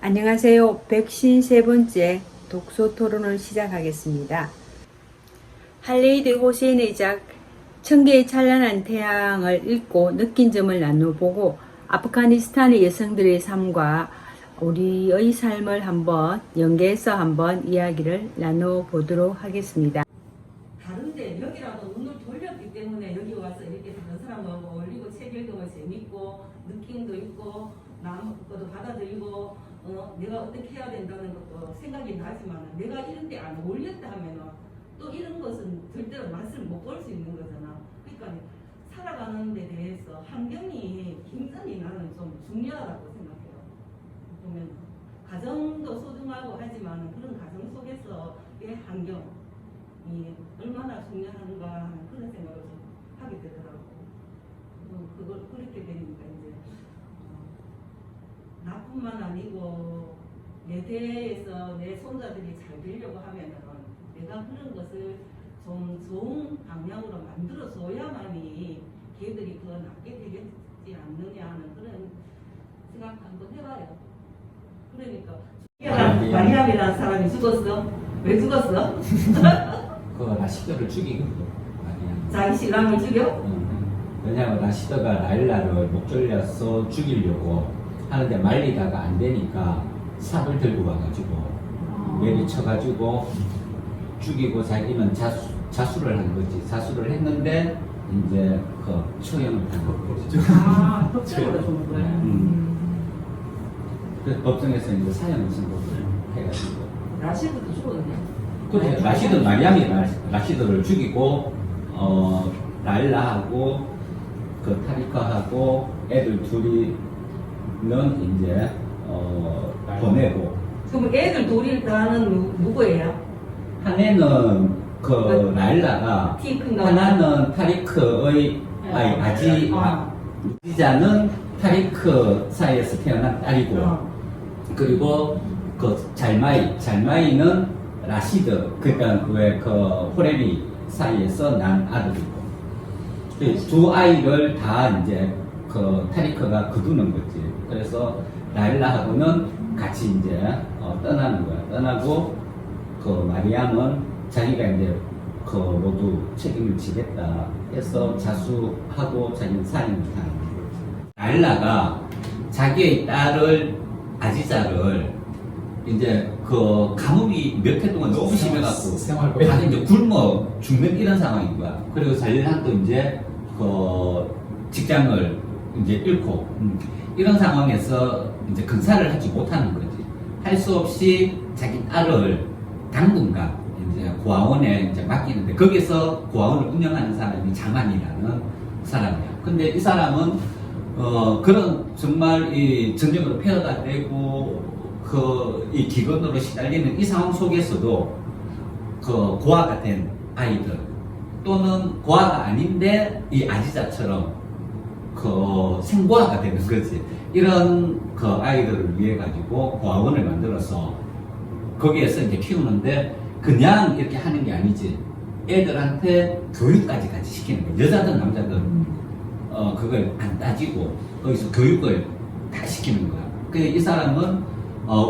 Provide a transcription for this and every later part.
안녕하세요. 153번째 독서 토론을 시작하겠습니다. 할레이드 호세인의 작 천개의 찬란한 태양을 읽고 느낀 점을 나눠보고 아프가니스탄의 여성들의 삶과 우리의 삶을 한번 연계해서 한번 이야기를 나눠보도록 하겠습니다. 다른데 여기라도 눈을 돌렸기 때문에 여기 와서 이렇게 다른 사람하고 어울리고 책 읽으면 재밌고 느낌도 있고 남 것도 받아들이고 내가 어떻게 해야 된다는 것도 생각이 나지만 내가 이런 데 안 어울렸다 하면은 또 이런 것은 절대로 맛을 못 볼 수 있는 거잖아. 그러니까 살아가는 데 대해서 환경이 굉장히 나는 좀 중요하다고 생각해요. 보면 가정도 소중하고 하지만 그런 가정 속에서의 환경 이 얼마나 중요한가 하는 그런 생각을 좀 하게 되더라고. 그걸 그렇게 되니까 이제 나뿐만 아니고 내 대에서 내 손자들이 잘 되려고 하면은 내가 그런 것을 좀 좋은 방향으로 만들어 줘야만이 걔들이 더 낫게 되겠지 않느냐 하는 그런 생각 한번 해봐요. 그러니까 마리암이라는 사람이 죽었어? 왜 죽었어? 그 라시드를 죽이거든. 자기 신랑을 죽여? 왜냐하면 라시드가 라일라를 목 졸려서 죽이려고 하는데 말리다가 안 되니까 삽을 들고 와가지고 내리쳐가지고 죽이고 자기는 자수를 한 거지. 자수를 했는데 이제 그 처형을 한 거죠. 아, 법정으로 죽은 거야? 그 법정에서 이제 사형을 선고를 해가지고. 라시드도 죽었네. 그래, 라시드 마리암이 라시드를 죽이고 라일라하고 그 타리카하고 애들 둘이는 이제 보내고. 그럼 애들 둘이 다는 누구예요? 한 애는 그 라일라가, 하나는 타리크의 아지자는 타리크 사이에서 태어난 딸이고, 그리고 그 잘마이는 라시드, 그러니까 왜 그 호레비 사이에서 난 아들이고, 두 아이를 다 이제 그 타리크가 거두는 거지. 그래서 라일라하고는 같이 이제 떠나는 거야. 떠나고 그 마리암은 자기가 이제 그 모두 책임을 지겠다 해서 자수하고 자기는 사형을 하는 거지. 라일라가 자기의 딸을 아지자를 이제 그 감옥이 몇 해 동안 너무 심해갖고 다 이제 굶어 죽는 이런 상황인 거야. 그리고 잘릴한도 이제 그 직장을 이제 잃고 이런 상황에서 이제 근사를 하지 못하는 거지. 할 수 없이 자기 딸을 당분간 이제 고아원에 이제 맡기는데 거기서 고아원을 운영하는 사람이 자만이라는 사람이야. 근데 이 사람은 그런 정말 이 전쟁으로 폐허가 되고 이 기근으로 시달리는 이 상황 속에서도 그 고아가 된 아이들 또는 고아가 아닌데 이 아지자처럼 그 생고아가 되는 거지. 이런 그 아이들을 위해 가지고 고아원을 만들어서 거기에서 이제 키우는데 그냥 이렇게 하는 게 아니지. 애들한테 교육까지 같이 시키는 거야. 여자든 남자든 그걸 안 따지고 거기서 교육을 다 시키는 거야. 이 사람은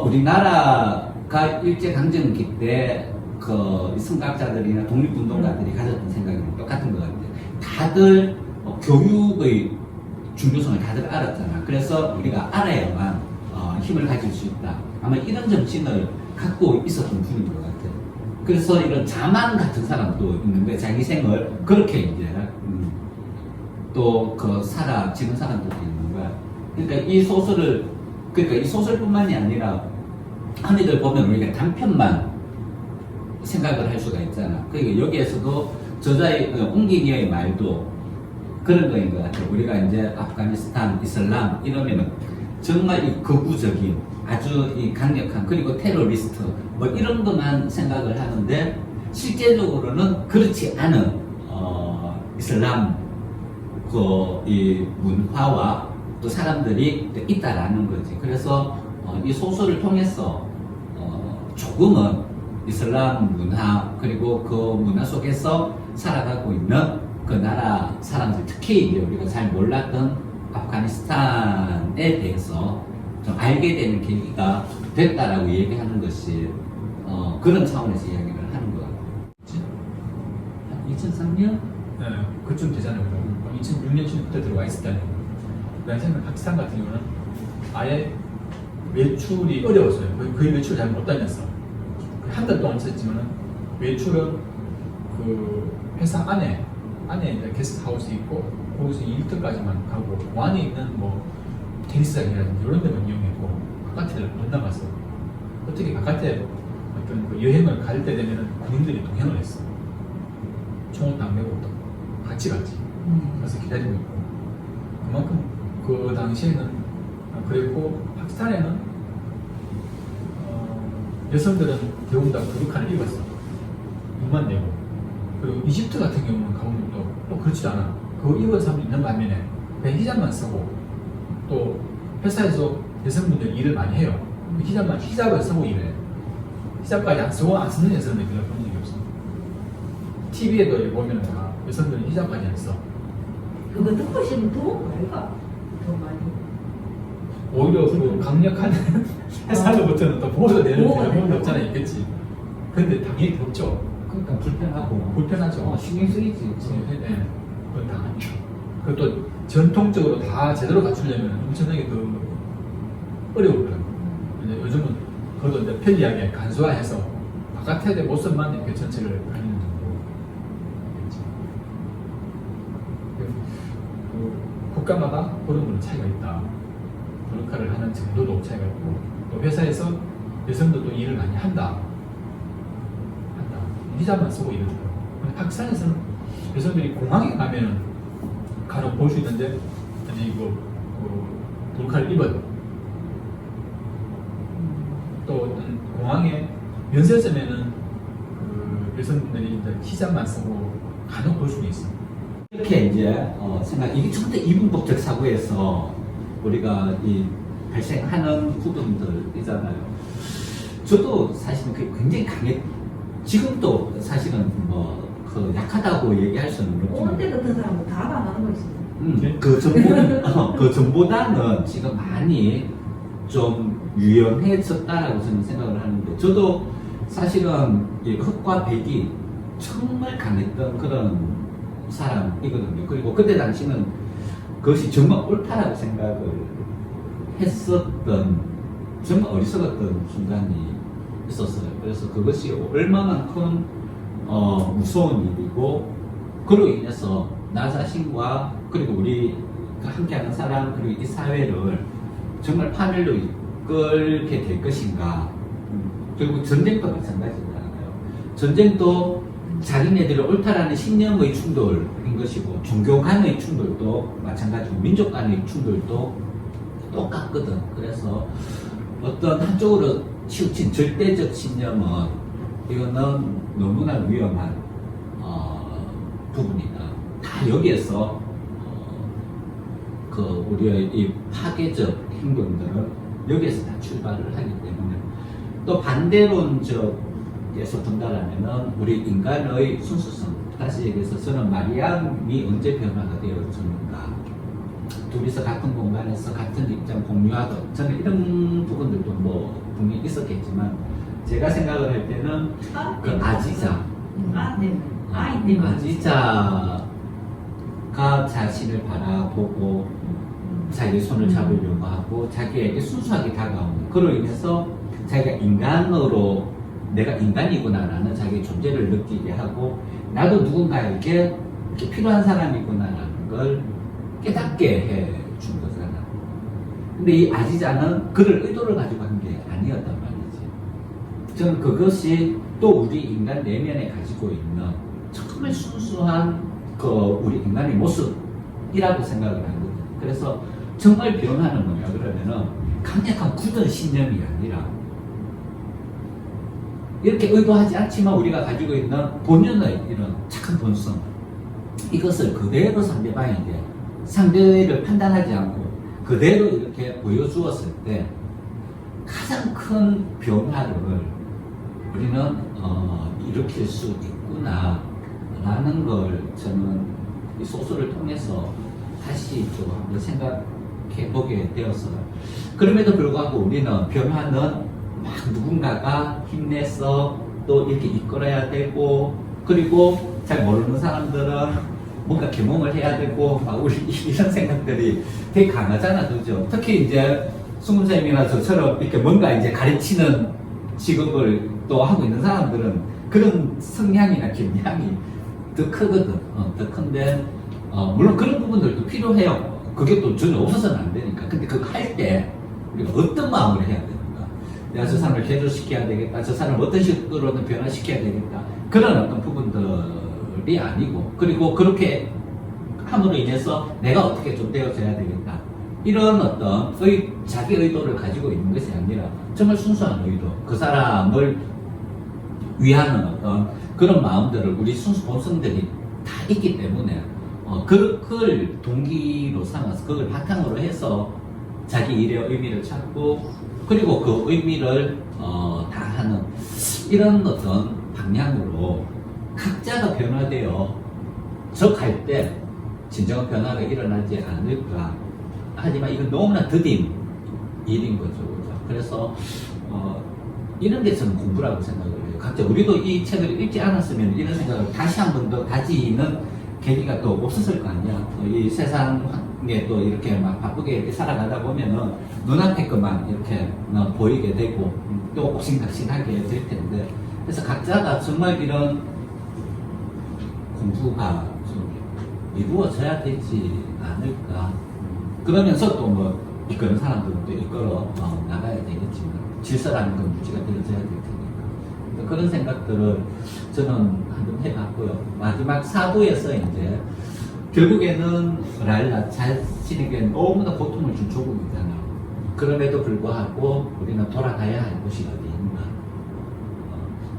우리나라가 일제강점기 때 그 선각자들이나 독립운동가들이 가졌던 생각이랑 똑같은 것 같아. 다들 교육의 중요성을 다들 알았잖아. 그래서 우리가 알아야만 힘을 가질 수 있다. 아마 이런 정신을 갖고 있었던 분인 것 같아. 그래서 이런 자만 같은 사람도 있는데 자기 생을 그렇게 이제 또 그 살아지는 사람들도 있는 거야. 그러니까 이 소설뿐만이 아니라 흔히들 보면 우리가 단편만 생각을 할 수가 있잖아. 그러니까 여기에서도 저자의 옹기니의 말도 그런 거인 것 같아요. 우리가 이제 아프가니스탄, 이슬람 이러면은 정말 이 극우적인 아주 이 강력한 그리고 테러리스트 뭐 이런 것만 생각을 하는데 실제적으로는 그렇지 않은 이슬람 이 문화와 또 사람들이 있다라는 거지. 그래서 이 소설을 통해서 조금은 이슬람 문화 그리고 그 문화 속에서 살아가고 있는 그 나라 사람들, 특히 이제 우리가 잘 몰랐던 아프가니스탄에 대해서 좀 알게 되는 계기가 됐다라고 얘기하는 것이 그런 차원에서 이야기를 하는 것 같아요. 2003년? 네, 그쯤 되잖아요. 그럼 2006년 쯤부터 들어와 있을 때 그 당시에는 파키스탄 같은 경우는 아예 외출이 어려웠어요. 거의 외출을 잘 못 다녔어. 한 달 동안 있었지만은 외출은 그 회사 안에 이제 게스트하우스 있고 거기서 2일터까지만 가고 그 안에 있는 뭐 테니스장이라든지 이런 데만 이용했고 바깥을 못 나갔어. 어떻게 바깥에 어떤 그 여행을 갈 때 되면은 군인들이 동행을 했어. 총을 안 메고 또 같이 갔지. 그래서 기다리고 있고 그만큼 그 당시에는 그랬고 파키스탄에는 여성들은 대부분 다 부르카를 입었어. 눈만 내고. 그리고 이집트 같은 경우는 가보면 또 그렇지도 않아. 그거 입은 사람도 있는 반면에 그냥 히잡만 쓰고 또 회사에서 여성분들 일을 많이 해요. 히잡을 쓰고 일해. 히잡까지 안 쓰는 여성들 별로 본 적이 없어. TV에도 보면 다 여성들은 히잡까지 안 써. 그거 듣고 싶으면 더 말가 더 많이. 오히려 그 강력한 회사로부터는 또 보호도 되는 보호가 부분이 되는 없잖아 있겠지. 근데 당연히 덥죠. 그러니까 불편하고 불편하죠. 신경 쓰이지. 네, 그건 당연히. 그것도 전통적으로 다 제대로 갖추려면 엄청나게 더 어려울 거예요. 이제 요즘은 그것도 이제 편리하게 간소화해서 바깥에 모습만 이렇게 전체를 가리는 정도겠죠. 그 국가마다 그런 건 차이가 있다. 역할을 하는 정도도 차이가 있고 또 회사에서 여성들도 일을 많이 한다. 비자만 쓰고 일을 해요. 파키스탄에서는 여성들이 공항에 가면은 간혹 볼 수 있는데 이제 이거 불카를 입은 또 어떤 공항에 면세점에는 그 여성분들이 이제 히잡만 쓰고 간혹 볼 수 있어. 이렇게 이제 이게 전부 다 이분법적 사고에서 우리가 이 발생하는 부분들이잖아요. 저도 사실은 그게 굉장히 지금도 사실은 그 약하다고 얘기할 수는 꼰대 없지만 같은 사람은 다 나가는 거 있어요. 그 전보다는 지금 많이 좀 유연해졌다라고 저는 생각을 하는데 저도 사실은 이 흑과 백이 정말 강했던 그런 사람이거든요. 그리고 그때 당시는 그것이 정말 옳다라고 생각을 했었던 정말 어리석었던 순간이 있었어요. 그래서 그것이 얼마만큼 무서운 일이고 그로 인해서 나 자신과 그리고 우리가 함께하는 사람 그리고 이 사회를 정말 파멸로 이끌게 될 것인가. 그리고 전쟁도 마찬가지잖아요. 전쟁도 자기네들의 옳다라는 신념의 충돌인 것이고 종교 간의 충돌도 마찬가지고 민족 간의 충돌도 똑같거든. 그래서 어떤 한쪽으로 치우친 절대적 신념은 이거는 너무나 위험한 부분이다. 다 여기에서 그 우리의 이 파괴적 행동들은 여기에서 다 출발을 하기 때문에 또 반대론적에서 본다라면은 우리 인간의 순수성 다시 얘기해서 저는 마리암이 언제 변화가 되어졌는가 둘이서 같은 공간에서 같은 입장 공유하고 저는 이런 부분들도 뭐 분명히 있었겠지만 제가 생각을 할 때는 그 아지자 아이 때문에. 아지자가 자신을 바라보고 자기 손을 잡으려고 하고 자기에게 순수하게 다가오는 그로 인해서 자기가 인간으로 내가 인간이구나라는 자기의 존재를 느끼게 하고 나도 누군가에게 이렇게 필요한 사람이구나라는 걸 깨닫게 해준 거잖아. 근데 이 아지자는 그를 의도를 가지고 한 게 아니었단 말이지. 저는 그것이 또 우리 인간 내면에 가지고 있는 정말 순수한 그 우리 인간의 모습이라고 생각을 하거든요. 그래서 정말 변화는 뭐냐 그러면은 강력한 굳은 신념이 아니라 이렇게 의도하지 않지만 우리가 가지고 있는 본연의 이런 착한 본성 이것을 그대로 상대방에게 상대를 판단하지 않고 그대로 이렇게 보여주었을 때 가장 큰 변화를 우리는 일으킬 수 있구나 라는 걸 저는 이 소설을 통해서 다시 좀 한번 생각해 그렇게 보게 되었어요. 그럼에도 불구하고 우리는 변화는 막 누군가가 힘내서 또 이렇게 이끌어야 되고, 그리고 잘 모르는 사람들은 뭔가 계몽을 해야 되고, 막 우리 이런 생각들이 되게 강하잖아, 그죠? 특히 이제 승훈쌤이나 저처럼 이렇게 뭔가 이제 가르치는 직업을 또 하고 있는 사람들은 그런 성향이나 경향이 더 크거든. 더 큰데, 물론 그런 부분들도 필요해요. 그게 또 전혀 없어서는 안 되니까. 근데 그거 할 때 우리가 어떤 마음으로 해야 되는가? 내가 저 사람을 개조시켜야 되겠다. 저 사람을 어떤 식으로든 변화시켜야 되겠다. 그런 어떤 부분들이 아니고, 그리고 그렇게 함으로 인해서 내가 어떻게 좀 되어져야 되겠다. 이런 어떤 자기 의도를 가지고 있는 것이 아니라 정말 순수한 의도, 그 사람을 위하는 어떤 그런 마음들을 우리 순수 본성들이 다 있기 때문에 그걸 동기로 삼아서 그걸 바탕으로 해서 자기 일의 의미를 찾고, 그리고 그 의미를 다하는 이런 어떤 방향으로 각자가 변화되어 적할 때 진정한 변화가 일어나지 않을까. 하지만 이건 너무나 더딘 일인 거죠. 그죠? 그래서 이런 게 저는 공부라고 생각을 해요. 각자 우리도 이 책을 읽지 않았으면 이런 생각을 다시 한 번 더 가지는 계기가 또 없었을 거 아니야. 이 세상에 또 이렇게 막 바쁘게 이렇게 살아가다 보면은 눈앞에 것만 이렇게 보이게 되고 또 옥신각신하게 될 텐데, 그래서 각자가 정말 이런 공부가 좀 이루어져야 되지 않을까. 그러면서 또 뭐 이끄는 사람들은 또 이끌어 나가야 되겠지만 질서라는 건 유지가 되어져야 될 테니까 그런 생각들을 저는 한번 해봤고요. 마지막 4부에서 이제 결국에는 라일라 자신에게 너무나 고통을 준 조국이잖아요. 그럼에도 불구하고 우리는 돌아가야 할 곳이 어디인가,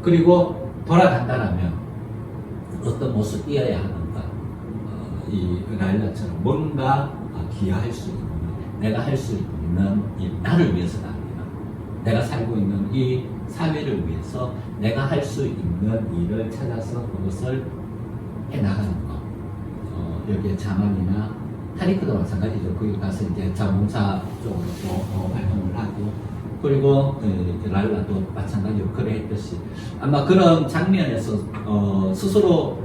그리고 돌아간다라면 어떤 모습이어야 하는가. 이 라일라처럼 뭔가 기여할 수 있는, 내가 할 수 있는 일, 나를 위해서가 아니라 내가 살고 있는 이 사회를 위해서 내가 할 수 있는 일을 찾아서 그것을 해나가는 것. 여기에 자만이나 타리크도 마찬가지죠. 거기 가서 이제 자원봉사 쪽으로 또 활동을 하고, 그리고 랄라도 마찬가지로 그래 했듯이 아마 그런 장면에서 스스로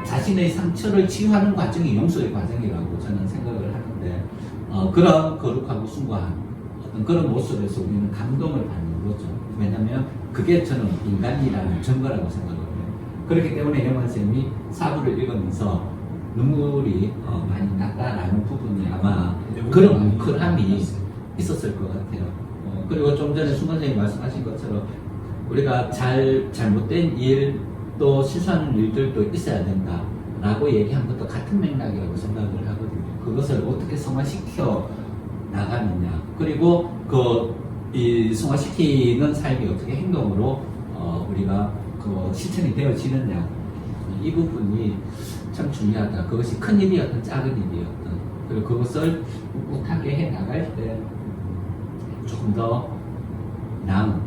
자신의 상처를 치유하는 과정이 용서의 과정이라고 저는 생각을 하는데, 그런 거룩하고 숭고한 어떤 그런 모습에서 우리는 감동을 받는 거죠. 왜냐면 그게 저는 인간이라는 증거라고 생각을 해요. 그렇기 때문에 영원쌤이 사부를 읽으면서 눈물이 많이 났다라는 부분이 아마 그런 뭉클함이 있었을 것 같아요. 그리고 좀 전에 순간생이 말씀하신 것처럼 우리가 잘못된 일, 또 실수하는 일들도 있어야 된다라고 얘기한 것도 같은 맥락이라고 생각을 하거든요. 그것을 어떻게 성화시켜 나가느냐, 그리고 이 성화시키는 삶이 어떻게 행동으로 우리가 실천이 되어지느냐, 이 부분이 참 중요하다. 그것이 큰 일이었든 작은 일이었든, 그리고 그것을 꿋꿋하게 해 나갈 때 조금 더 나은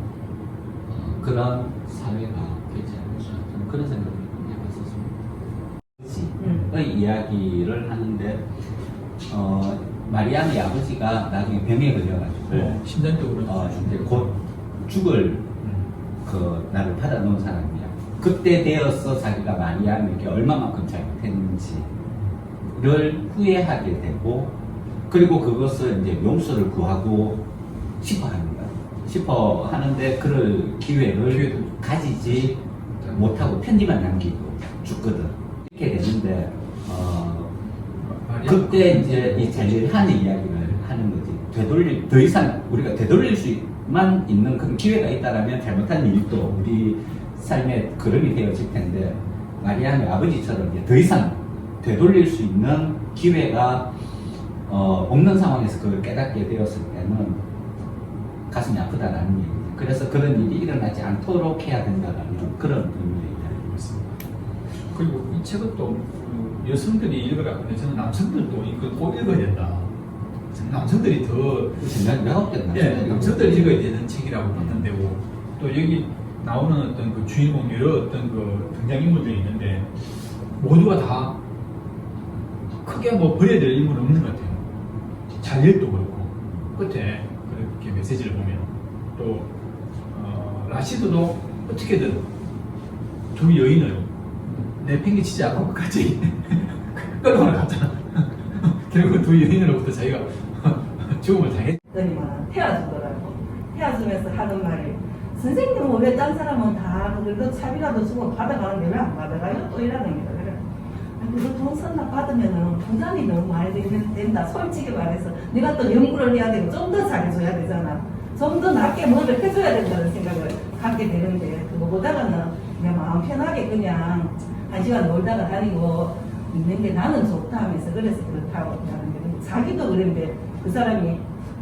그런 사회가 되지 않을까, 그런 생각을 해봤었습니다. 이야기를 하는데 마리암의 아버지가 나중에 병에 걸려가지고 심장적으로 이제 곧 죽을 나를 받아놓은 사람이야. 그때 되어서 자기가 마리암에게 얼마만큼 잘못했는지를 후회하게 되고, 그리고 그것을 이제 용서를 구하고 싶어 하는데 그럴 기회를 가지지 못하고 편지만 남기고 죽거든. 이렇게 되는데 그때 이제 이 잔일하는 이야기를 하는 거지. 더 이상 우리가 되돌릴 수만 있는 그런 기회가 있다라면 잘못한 일도 우리 삶의 그름이 되어질 텐데, 마리아의 아버지처럼 이제 더 이상 되돌릴 수 있는 기회가 없는 상황에서 그걸 깨닫게 되었을 때는 가슴이 아프다라는 얘기죠. 그래서 그런 일이 일어나지 않도록 해야 된다라는 그런 의미의 이야기였습니다. 그리고 이 책은 또 여성들이 읽으라 근데 저는 남성들도 이거 꼭 읽어야 된다. 남성들이 더 남성들이 읽어야 되는 책이라고 봤는데, 또 여기 나오는 어떤 그 주인공 여러 어떤 그 등장인물들이 있는데 모두가 다 크게 뭐 버려야 될 인물은 없는 것 같아요. 잘일도 그렇고 끝에 그렇게 메시지를 보면 또 라시드도 어떻게든 두 여인을 내팽개치지 않고 끝까지 끌어가 갔잖아. 결국 두 여인으로부터 자기가 죽음을 당했. 그러니까 태워주더라고. 태워주면서 하는 말이 선생님은 왜 딴 사람은 다 그래도 차비라도 주고 받아가는데 왜 안 받아가요? 또 이러는 거야. 그래. 그거 돈 선납 받으면은 부담이 너무 많이 된다. 솔직히 말해서 내가 또 연구를 해야 되고 좀 더 잘해줘야 되잖아. 좀 더 낫게 뭐를 해줘야 된다는 생각을 갖게 되는데 그거보다는 그냥 마음 편하게 그냥 1시간 놀다가 다니고 있는 게 나는 좋다 하면서 그래서 그렇다고 하는데 자기도 그런데 그 사람이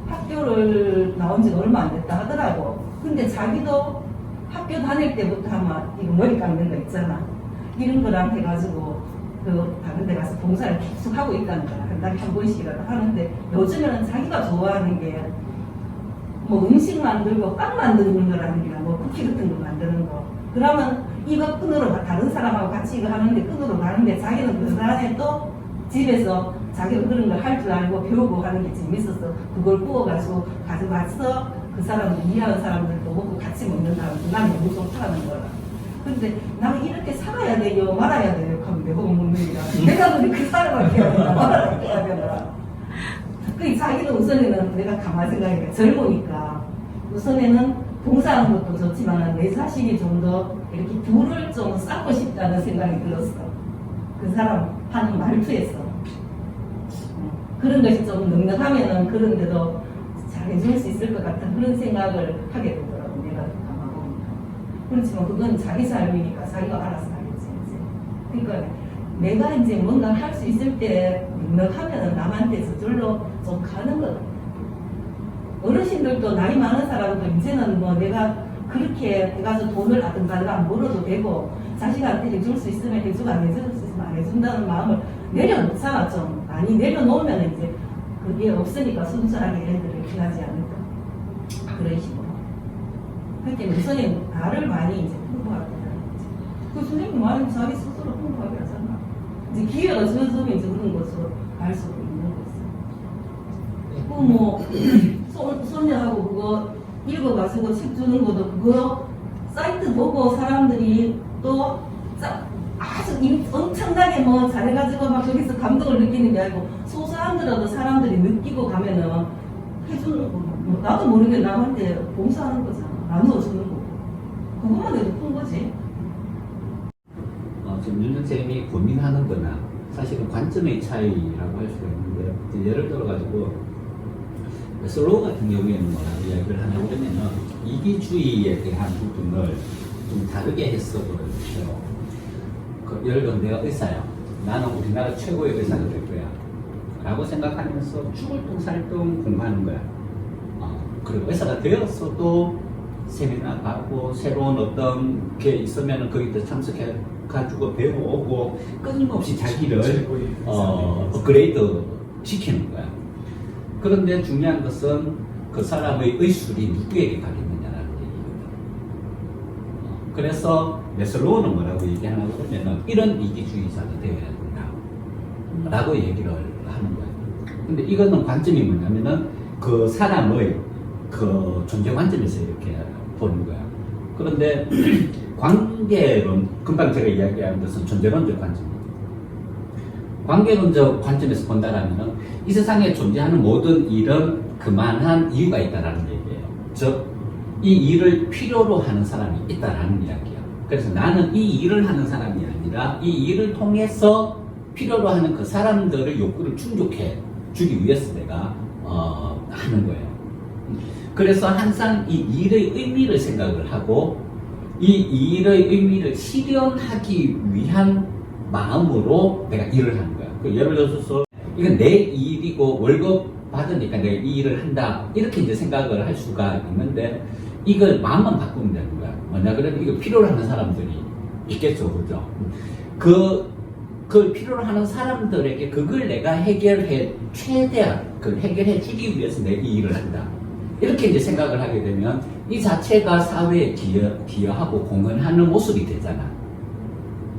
학교를 나온 지가 얼마 안 됐다 하더라고. 근데 자기도 학교 다닐 때부터 아마 이거 머리 감는 거 있잖아. 이런 거랑 해가지고 그 다른 데 가서 봉사를 계속 하고 있다는 거야. 한 달에 한 번씩이라도 하는데 요즘에는 자기가 좋아하는 게 뭐 음식 만들고 빵 만드는 거라는 게 뭐 쿠키 같은 거 만드는 거. 그러면 이거 끈으로 다른 사람하고 같이 이거 하는데 끈으로 가는데 자기는 그 안에 또 집에서 자기가 그런 걸 할 줄 알고 배우고 하는 게 재밌어서 그걸 구워가지고 가져가서 그 사람들 일하는 사람들도 먹고 같이 먹는다는 게 난 너무 좋다는 거라. 근데 나는 이렇게 살아야 돼요 말아야 돼요 하면 내가 먹는 거야. 내가 그렇게 살아야 되나 말아야 되나. 그 자기는 우선에는 내가 가만히 생각해니까 젊으니까 우선에는 봉사하는 것도 좋지만 내 자신이 좀 더 이렇게 부를 좀 쌓고 싶다는 생각이 들었어. 그 사람 하는 말투에서. 그런 것이 좀 넉넉하면은 그런데도 잘해줄 수 있을 것 같은 그런 생각을 하게 되더라고. 내가 가만 보니까. 그렇지만 그건 자기 삶이니까 자기가 알아서 하겠지. 이제. 그러니까 내가 이제 뭔가 할 수 있을 때 넉넉하면은 남한테 저절로 좀 가는 것 같아. 어르신들도 나이 많은 사람도 이제는 뭐 내가 그렇게 해가지고 돈을 아든가든 안 벌어도 되고 자식한테 해줄 수 있으면 해주고 안 해줄 수 있으면 안 해준다는 마음을 내려놓잖아. 좀 많이 내려놓으면 이제 그게 없으니까 순수하게 애들을 키우지 않을까 그런 식으로. 그렇게 우선은 나를 많이 이제 풍부하게 하는 거지. 그 선생님 많이 자기 스스로 풍부하게 하잖아. 이제 기회가 주어지면 이제 그런 것으로 갈 수도 있는 거지. 뭐 손녀하고 그거 읽어가지고 책 주는 것도 그거 사이트 보고 사람들이 또 아주 엄청나게 뭐 잘해가지고 막 거기서 감동을 느끼는 게 아니고 소소한데라도 사람들이 느끼고 가면은 해주는 거. 뭐 나도 모르게 남한테 봉사하는 거잖아. 나누어주는 거고. 그것만 해도 큰 거지. 지금 윤선생님이 고민하는 거나 사실은 관점의 차이라고 할 수가 있는데 이제 예를 들어가지고 슬로우 같은 경우에는 뭐라고 이야기를 하냐고 그러면은 이기주의에 대한 부분을 좀 다르게 했어버렸죠. 예를 들어 내가 의사야. 나는 우리나라 최고의 의사가 될 거야. 라고 생각하면서 죽을 똥살똥 공부하는 거야. 그리고 의사가 되었어도 세미나 가고 새로운 어떤 게 있으면 거기도 참석해가지고 배워오고 끊임없이 자기를 업그레이드 시키는 거야. 그런데 중요한 것은 그 사람의 의술이 누구에게 가겠느냐라는 얘기거든. 그래서 메슬로우는 뭐라고 얘기하냐고 그러면은 이런 이기주의자가 되어야 된다 라고 얘기를 하는 거예요. 근데 이거는 관점이 뭐냐면은 그 사람의 그 존재 관점에서 이렇게 보는 거야. 그런데 관계론, 금방 제가 이야기한 것은 존재론적 관점이에요. 관계론적 관점에서 본다라면은 이 세상에 존재하는 모든 일은 그만한 이유가 있다라는 얘기예요. 즉, 이 일을 필요로 하는 사람이 있다라는 이야기야. 그래서 나는 이 일을 하는 사람이 아니라 이 일을 통해서 필요로 하는 그 사람들의 욕구를 충족해 주기 위해서 내가 하는 거예요. 그래서 항상 이 일의 의미를 생각을 하고 이 일의 의미를 실현하기 위한 마음으로 내가 일을 하는 거야. 예를 들어서 이건 내 일이고 월급 받으니까 내가 이 일을 한다 이렇게 이제 생각을 할 수가 있는데 이걸 마음만 바꾸면 되는 거야. 뭐냐 그러면 이거 필요로 하는 사람들이 있겠죠, 그죠? 그걸 필요로 하는 사람들에게 그걸 내가 최대한 그걸 해결해 주기 위해서 내가 이 일을 한다. 이렇게 이제 생각을 하게 되면 이 자체가 사회에 기여하고 공헌하는 모습이 되잖아.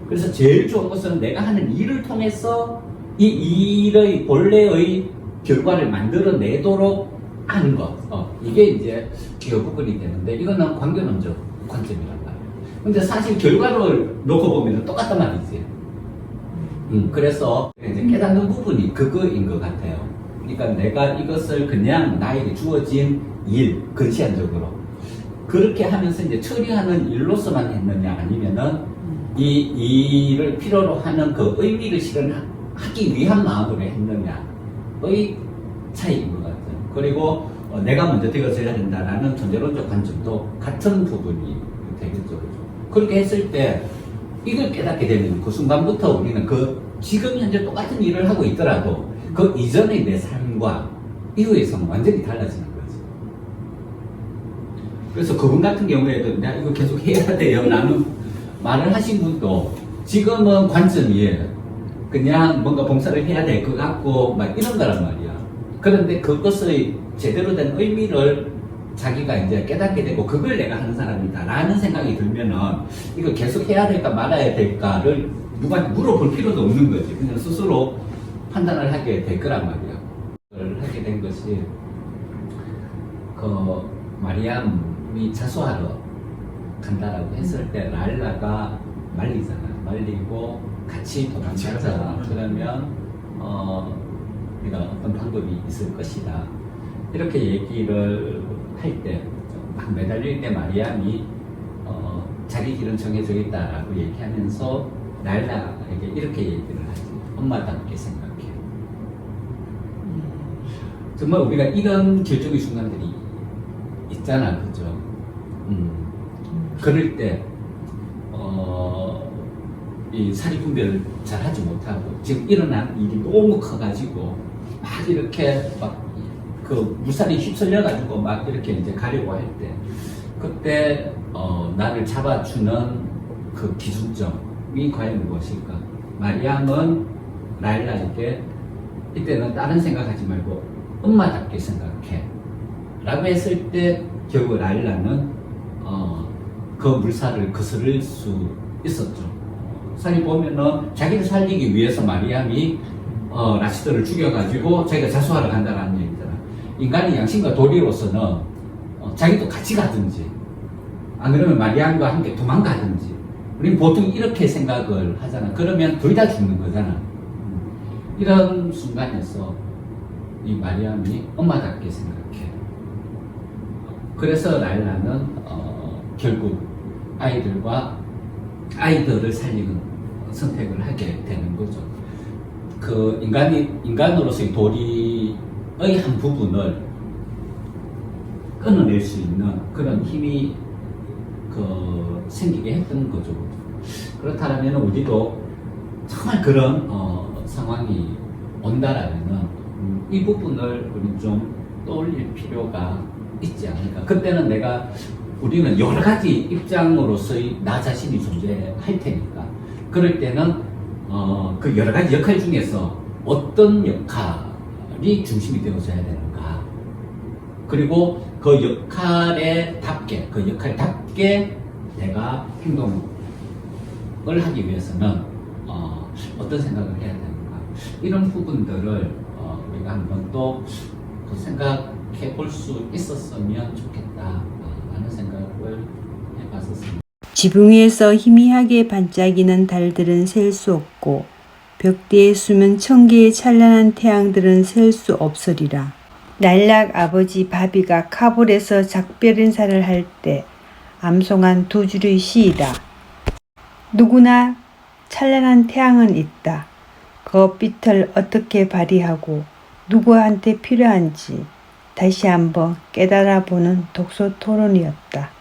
그래서 제일 좋은 것은 내가 하는 일을 통해서 이 일의 본래의 결과를 만들어내도록 하는 것. 이게 이제 기여 부분이 되는데, 이거는 관계론적 관점이란 말이에요. 근데 사실 결과를 놓고 보면 똑같단 말이지. 그래서 이제 깨닫는 부분이 그거인 것 같아요. 그러니까 내가 이것을 그냥 나에게 주어진 일, 근시안적으로 그렇게 하면서 이제 처리하는 일로서만 했느냐, 아니면은 이 일을 필요로 하는 그 의미를 실현하기 위한 마음으로 했느냐의 차이인 것 같아요. 그리고 내가 먼저 되어져야 된다라는 존재론적 관점도 같은 부분이 되겠죠. 그렇게 했을 때 이걸 깨닫게 되면 그 순간부터 우리는 그 지금 현재 똑같은 일을 하고 있더라도 그 이전의 내 삶과 이후에서는 완전히 달라지는 거지. 그래서 그분 같은 경우에도 내가 이거 계속 해야 돼요 라는 말을 하신 분도 지금은 관점이 그냥 뭔가 봉사를 해야 될 것 같고 막 이런 거란 말이야. 그런데 그것의 제대로 된 의미를 자기가 이제 깨닫게 되고 그걸 내가 하는 사람이다 라는 생각이 들면은 이거 계속 해야 될까 말아야 될까를 누가 물어볼 필요도 없는 거지. 그냥 스스로 판단을 하게 될 거란 말이야. 그걸 하게 된 것이 그 마리암이 자수하러 간다라고 했을 때 랄라가 말리잖아. 말리고 같이 도망가자. 그러면 우리가 어떤 방법이 있을 것이다. 이렇게 얘기를 할 때 막 매달릴 때 마리암이 자기 길은 정해져 있다라고 얘기하면서 랄라에게 이렇게 얘기를 하지. 엄마답게 생각해. 정말 우리가 이런 결정의 순간들이 있잖아, 그죠? 그럴 때 이 사리 분별을 잘 하지 못하고 지금 일어난 일이 너무 커가지고 막 이렇게 막 그 물살이 휩쓸려가지고 막 이렇게 이제 가려고 할 때 그때 나를 잡아주는 그 기준점이 과연 무엇일까? 마리암은 라일라에게 이때는 다른 생각하지 말고 엄마답게 생각해 라고 했을 때 결국 라일라는 그 물살을 거스를 수 있었죠. 사실 보면은 자기를 살리기 위해서 마리암이 라시드를 죽여가지고 자기가 자수하러 간다는 얘기잖아. 인간의 양심과 도리로서는 자기도 같이 가든지 안 그러면 마리암과 함께 도망가든지 우리는 보통 이렇게 생각을 하잖아. 그러면 둘 다 죽는 거잖아. 이런 순간에서 이 마리암이 엄마답게 생각해. 그래서 라일라는 결국 아이들을 살리는 선택을 하게 되는 거죠. 그 인간으로서의 도리의 한 부분을 끊어낼 수 있는 그런 힘이 생기게 했던 거죠. 그렇다면 우리도 정말 그런 상황이 온다라면 이 부분을 우리 좀 떠올릴 필요가 있지 않을까. 그때는 우리는 여러 가지 입장으로서의 나 자신이 존재할 테니까 그럴 때는 그 여러 가지 역할 중에서 어떤 역할이 중심이 되어져야 되는가, 그리고 그 역할에 답게 내가 행동을 하기 위해서는 어떤 생각을 해야 되는가, 이런 부분들을 우리가 한번 또 생각해 볼 수 있었으면 좋겠다 라는 생각을 해봤었습니다. 지붕 위에서 희미하게 반짝이는 달들은 셀 수 없고 벽대에 숨은 1000개의 찬란한 태양들은 셀 수 없으리라. 날락 아버지 바비가 카불에서 작별 인사를 할 때 암송한 두 줄의 시이다. 누구나 찬란한 태양은 있다. 그 빛을 어떻게 발휘하고 누구한테 필요한지 다시 한번 깨달아 보는 독서 토론이었다.